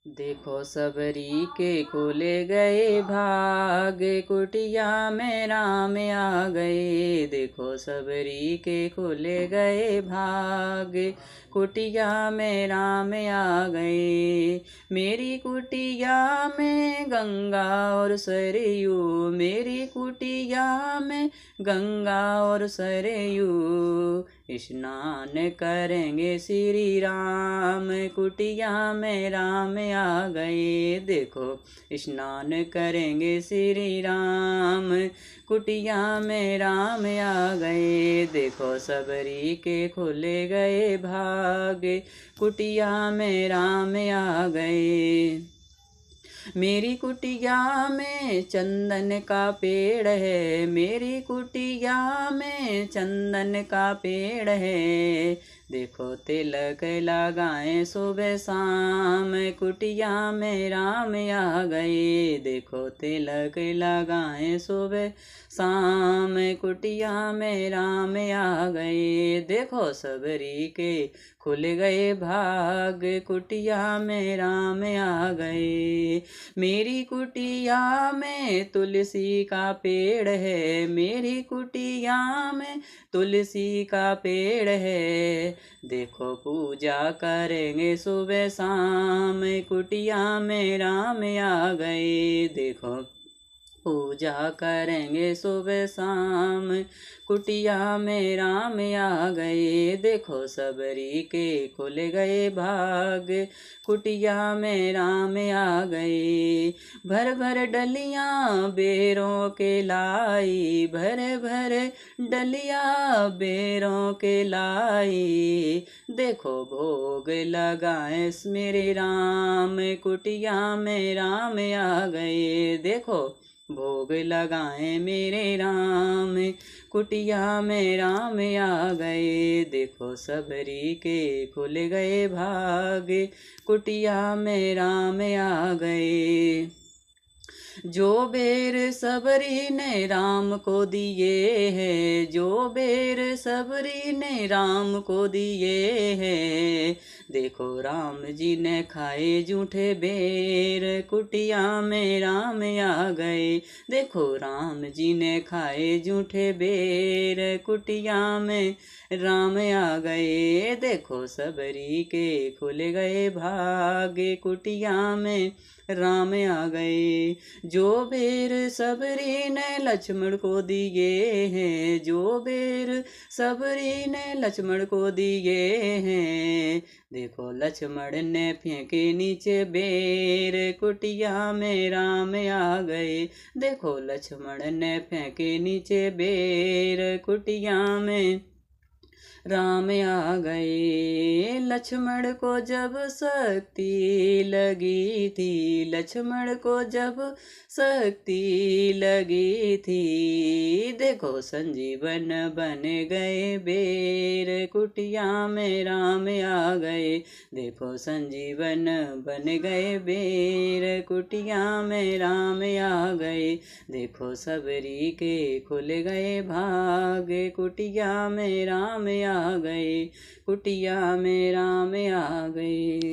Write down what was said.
देखो सबरी के खोले गए भाग, कुटिया में राम आ गए। देखो सबरी के खोले गए भाग, कुटिया में राम आ गए। मेरी कुटिया में गंगा और सरयू, मेरी कुटिया में गंगा और सरयू, स्नान करेंगे श्री राम, कुटिया में राम आ गए। देखो स्नान करेंगे श्री राम, कुटिया में राम आ गए। देखो सबरी के खोले गए भाग, कुटिया में राम आ गए। मेरी कुटिया में चंदन का पेड़ है, मेरी कुटिया में चंदन का पेड़ है। देखो तिलक लगाएं सुबह शाम, कुटिया में राम आ गए। देखो तिलक लगाएं सुबह शाम, कुटिया में राम आ गए। देखो सबरी के खुल गए भाग, कुटिया में राम आ गए। मेरी कुटिया में तुलसी का पेड़ है, मेरी कुटिया में तुलसी का पेड़ है। देखो पूजा करेंगे सुबह शाम, कुटिया में राम आ गए। देखो पूजा करेंगे सुबह शाम, कुटिया में राम आ गए। देखो सबरी के खुल गए भाग, कुटिया में राम आ गए। भर भर डलियां बेरों के लाई, भर भर डलियां बेरों के लाई। देखो भोग लगाए मेरे राम, कुटिया में राम आ गए। देखो भोग लगाए मेरे राम, कुटिया में राम आ गए। देखो सबरी के खुल गए भाग, कुटिया में राम आ गए। जो बेर सबरी ने राम को दिए हैं, जो बेर सबरी ने राम को दिए हैं। देखो राम जी ने खाए जूठे बेर, कुटिया में राम आ गए। देखो राम जी ने खाए जूठे बेर, कुटिया में राम आ गए। देखो सबरी के खुल गए भाग, कुटिया में राम आ गए। जो बेर सबरी ने लक्ष्मण को दिए हैं, जो बेर सबरी ने लक्ष्मण को दिए हैं। देखो लक्ष्मण ने फेंके नीचे बेर, कुटिया में राम आ गए। देखो लक्ष्मण ने फेंके नीचे बेर, कुटिया में राम आ गए। लक्ष्मण को जब शक्ति लगी थी, लक्ष्मण को जब शक्ति लगी थी। देखो संजीवन बन गए बेर, कुटिया में राम आ गए। देखो संजीवन बन गए बेर, कुटिया में राम आ गए। देखो सबरी के खुल गए भाग, कुटिया में राम आ गए, कुटिया में राम आ गए।